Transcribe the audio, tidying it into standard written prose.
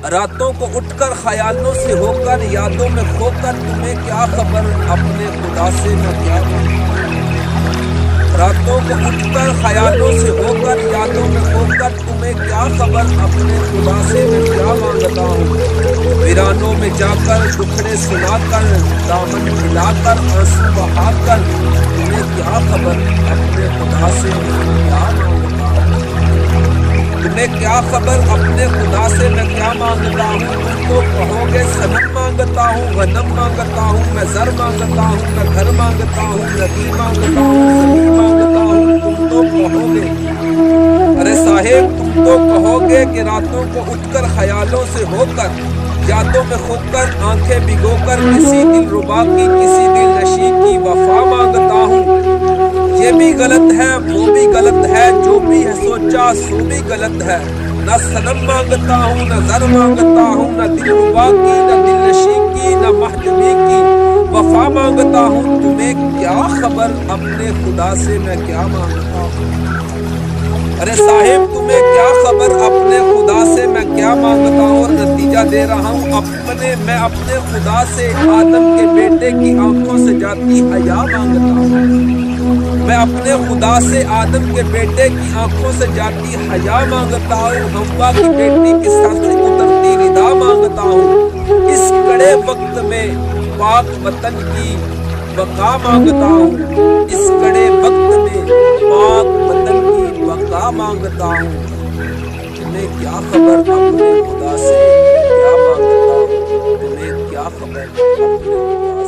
راتوں کو اٹھ کر خیالوں سے ہو کر یادوں میں کھو کر تمہیں کیا خبر اپنے خدا سے میں کیا مانگتا ہوں۔ راتوں کو اٹھ کر خیالوں سے ہو کر یادوں میں کھو کر تمہیں کیا خبر اپنے خدا سے میں کیا مانگتا ہوں۔ ویرانوں میں جا کر دکھڑے سنا کر دامن ہلا کر آنسو بہا کر تمہیں کیا خبر اپنے خدا سے میں کیا مانگتا ہوں۔ تمہیں کیا خبر اپنے خدا سے میں کیا مانگتا ہوں۔ تم تو کہو گے صنم مانگتا ہوں، غنم مانگتا ہوں، میں زر مانگتا ہوں، میں گھر مانگتا ہوں، ندی مانگتا ہوں، زمین مانگتا ہوں۔ تم تو کہو گے، ارے صاحب تم تو کہو گے کہ راتوں کو اٹھ کر خیالوں سے ہو کر یادوں میں کھو کر آنکھیں بھگو کر کسی دل ربا کی کسی دل نشی کی وفا مانگتا ہوں۔ یہ بھی غلط ہے وہ بھی غلط ہے، جو بھی ہے سوچا سو بھی غلط ہے۔ نہ صنم مانگتا ہوں نہ زر مانگتا ہوں، نہ دل ربا کی نہ دل نشی کی نہ محجوبی کی وفا مانگتا ہوں۔ تمہیں کیا خبر اپنے خدا سے میں کیا مانگتا ہوں۔ ارے صاحب تمہیں کیا خبر اپنے خدا سے میں کیا مانگتا ہوں۔ اور نتیجہ دے رہا ہوں میں اپنے خدا سے آدم کے بیٹے کی آنکھوں سے جاتی حیا مانگتا ہوں۔ میں اپنے خدا سے آدم کے بیٹے کی آنکھوں سے جاتی حیا مانگتا ہوں۔ حوا کی بیٹی کی سر سے اترتی ردا مانگتا ہوں۔ اس کڑے وقت میں پاک وطن کی بقا مانگتا ہوں۔ اس کڑے وقت میں پاک وطن کی بقا مانگتا ہوں۔ تمہیں کیا خبر اپنے خدا سے کیا مانگتا ہوں۔ تمہیں کیا خبر اپنے خدا سے